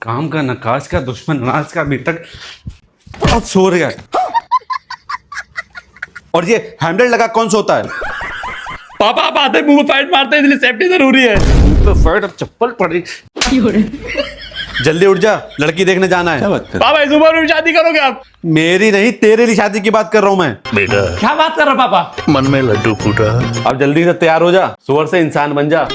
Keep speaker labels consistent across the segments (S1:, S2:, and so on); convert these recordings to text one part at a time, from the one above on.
S1: काम का नकाश का दुश्मन नाश का अभी तक बहुत सो रहा है। और ये हैंडल लगा कौन सोता है?
S2: पापा आप आते मुंह में फाइट मारते हैं, इसलिए सेफ्टी जरूरी है।
S1: तो फट और चप्पल पड़ी। जल्दी उठ जा, लड़की देखने जाना है।
S2: पापा इस उम्र में शादी करोगे आप?
S1: मेरी नहीं, तेरे लिए शादी की बात कर रहा हूं मैं।
S3: बेटा
S2: क्या बात कर रहे हो पापा?
S3: मन में लड्डू फूटा।
S1: अब जल्दी से तैयार हो जा, सुअर से इंसान बन जा।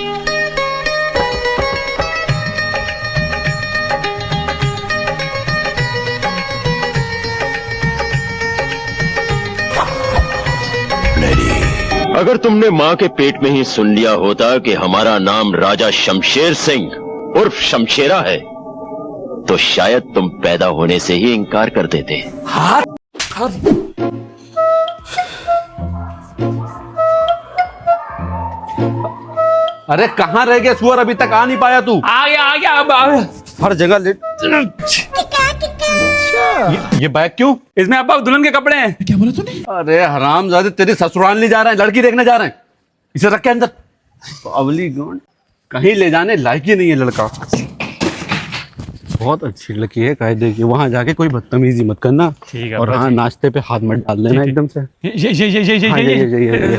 S4: अगर तुमने माँ के पेट में ही सुन लिया होता कि हमारा नाम राजा शमशेर सिंह उर्फ शमशेरा है, तो शायद तुम पैदा होने से ही इनकार कर देते।
S1: अरे कहाँ रह गया सुअर, अभी तक आ नहीं पाया तू?
S2: आ गया अब आ गया।
S1: हर जगह ले। ये बैग क्यों?
S2: इसमें अब्बा दुल्हन के कपड़े हैं। क्या बोला तूने?
S1: अरे हरामजादे, तेरी ससुराल नहीं जा रहे हैं, लड़की देखने जा रहे हैं। इसे रख के अंदर। अवली गौंड, कहीं ले जाने लायक ही नहीं है लड़का। बहुत अच्छी लड़की है, कायदे की। वहां जाके कोई बदतमीजी मत करना।
S2: ठीक है।
S1: और हाँ, नाश्ते पे हाथ मत डाल देना एकदम से। ये।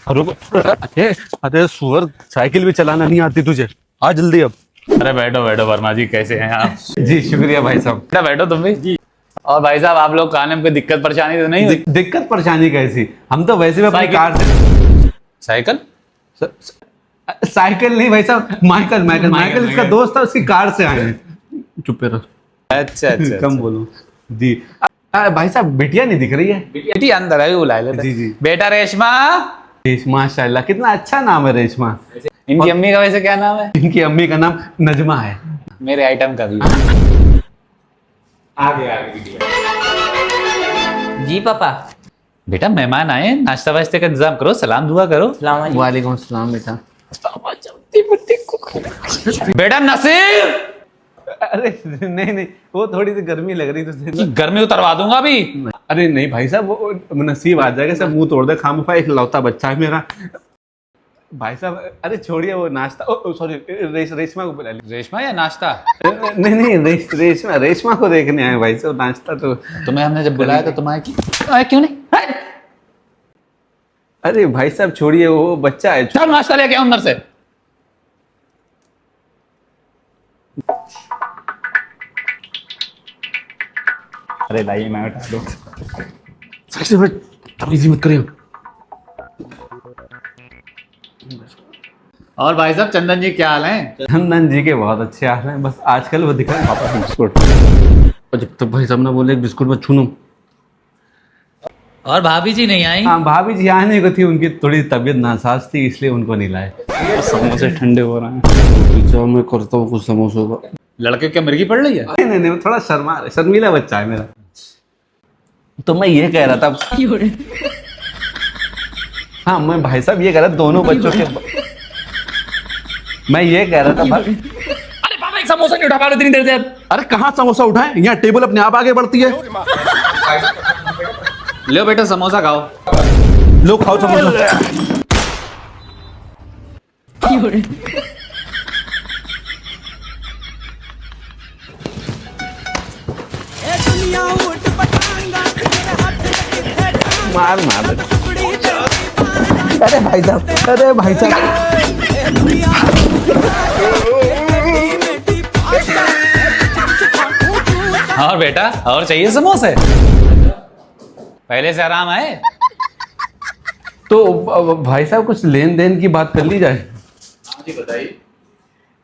S1: रुको। अरे सुअर, साइकिल भी चलाना नहीं आती तुझे? आ जल्दी अब।
S2: अरे बैठो बैठो वर्मा जी, कैसे हैं आप?
S1: जी शुक्रिया भाई साहब।
S2: बेटा बैठो तुम भी जी। और भाई साहब आप लोग खाने में कोई दिक्कत परेशानी तो नहीं हुई?
S1: दिक्कत परेशानी कैसी? हम तो वैसे भी अपनी
S2: साइकिल।
S1: कार से।
S2: साइकिल?
S1: साइकिल नहीं भाई साहब, माइकल इसका दोस्त था, उसकी कार से आए हैं। चुप रहो।
S2: अच्छा
S1: कम बोलो जी। भाई साहब बिटिया नहीं दिख रही है।
S2: बेटी अंदर है, बुला लेते।
S1: जी।
S2: बेटा रेशमा।
S1: माशाल्लाह, कितना अच्छा नाम है रेशमा।
S2: इनकी अम्मी का वैसे क्या नाम है?
S1: इनकी अम्मी का नाम नजमा है।
S2: मेरे आइटम का भी। आगे
S5: जी पापा।
S2: बेटा मेहमान आए, नाश्ता वास्ते का इंतजाम करो, सलाम दुआ करो।
S1: वालेकुम अस्सलाम बेटा।
S2: बेटा नसीर,
S1: अरे नहीं, वो थोड़ी सी गर्मी लग रही तुझे।
S2: गर्मी उतरवा दूंगा अभी।
S1: अरे नहीं भाई साहब, वो नसीब आ जाएगा, सब मुंह तोड़ दे। खामखा एक लौता बच्चा है मेरा। भाई साहब अरे छोड़िए वो नाश्ता। सॉरी, रेशमा को बुला लीजिए।
S2: रेशमा या नाश्ता?
S1: नहीं, रेशमा को देखने आए भाई साहब। नाश्ता तो
S2: तुम्हें हमने जब बुलाया तो तुम आए क्यों नहीं?
S1: अरे भाई साहब छोड़िए, वो बच्चा है।
S2: चल नाश्ता लेके आओ अंदर से। अरे लाइए, मैं उठा दूं।
S1: तमीज़ी मत करिए।
S2: और भाई साहब चंदन जी क्या हाल है?
S1: चंदन जी के बहुत अच्छे हाल हैं, बस आजकल वो दिखा है पापा बिस्कुट। और जब तक भाई साहब ना बोले बिस्कुट मत छूनो।
S5: और भाभी जी नहीं आई?
S1: हाँ भाभी जी आने को थी, उनकी थोड़ी तबीयत नासाज थी, इसलिए उनको नहीं लाए।
S2: समोसे ठंडे हो रहे हैं।
S1: मैं करता हूँ कुछ समोसों का।
S2: लड़के क्या मिर्गी पड़ रही है?
S1: नहीं, वो थोड़ा शर्मीला बच्चा है मेरा। तो मैं ये कह रहा था। हाँ मैं भाई साहब ये कह रहा था, दोनों बच्चों के। मैं ये कह रहा था भाई।
S2: अरे पापा एक समोसा नहीं उठा पा रहे इतनी देर से?
S1: अरे कहाँ समोसा उठाए, यहाँ टेबल अपने आप आगे बढ़ती है।
S2: लो बेटा समोसा खाओ।
S1: लो खाओ समोसा। मार अरे भाई साहब
S2: और बेटा और चाहिए समोसे? पहले से आराम है?
S1: तो भाई साहब कुछ लेन देन की बात कर ली जाए।
S2: बताइए।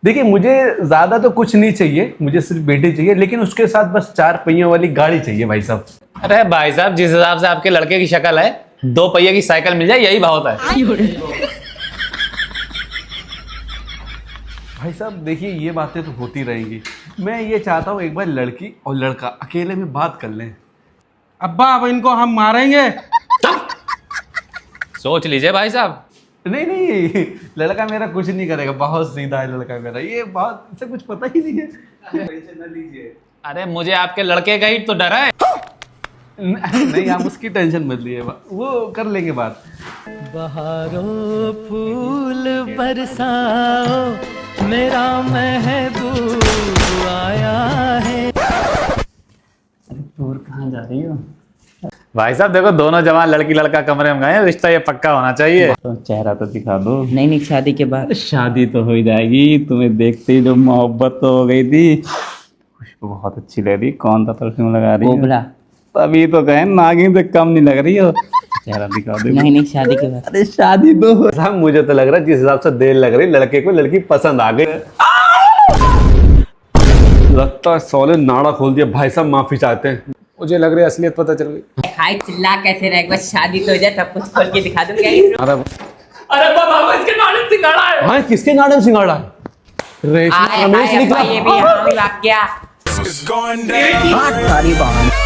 S1: देखिए मुझे ज्यादा तो कुछ नहीं चाहिए, मुझे सिर्फ बेटी चाहिए, लेकिन उसके साथ बस 4 पहियों वाली गाड़ी चाहिए भाई साहब।
S2: अरे भाई साहब जिस हिसाब से आपके लड़के की शक्ल है, 2 पहिए की साइकिल मिल जाए यही बहुत है।
S1: भाई साहब देखिए ये बातें तो होती रहेंगी, मैं ये चाहता हूँ एक बार लड़की और लड़का अकेले में बात कर लें।
S6: अब्बा अब इनको हम मारेंगे।
S2: सोच लीजिए भाई साहब।
S1: नहीं, लड़का मेरा कुछ नहीं करेगा, बहुत सीधा है लड़का मेरा, ये बहुत, इसे कुछ पता ही नहीं है। टेंशन ना लीजिए।
S2: अरे मुझे आपके लड़के का ही तो डर है।
S1: नहीं आप उसकी टेंशन मत लिए, वो कर लेंगे बात।
S5: बहारों फूल बरसाओ, मेरा महबूब आया जा रही हो?
S2: भाई साहब देखो, दोनों जवान लड़की लड़का कमरे में गए, रिश्ता ये पक्का होना चाहिए।
S5: तो चेहरा तो दिखा दो।
S3: नहीं शादी के बाद
S5: शादी तो हो ही जाएगी, तुम्हें देखते ही जो मोहब्बत तो हो गई थी। खुशबू बहुत अच्छी लग रही, कौन सा परफ्यूम लगा रही हो?
S3: कोबरा।
S5: तभी तो कहे नागिन से कम नहीं लग रही हो। चेहरा दिखा दो।
S3: नहीं शादी के बाद।
S5: अरे शादी तो हो।
S1: साहब मुझे तो लग रहा है जिस हिसाब से देर लग रही लड़के को लड़की पसंद आ गई। लगता है सोले नाड़ा खोल दिया। भाई साहब माफी चाहते हैं।
S2: मुझे लग रही है असलियत पता चल गई।
S3: हाय चिल्ला कैसे रहे, बस शादी तो हो जाए तब कुछ खोल के दिखा दूंगा।
S2: अरे बाबा, इसके नाड़े सिंगाड़ा है।
S1: हाँ किसके नाड़े में सिंगाड़ा है? रेशमा रमेश
S3: ये
S1: निकला।
S3: भी वाक्या
S7: It's going down.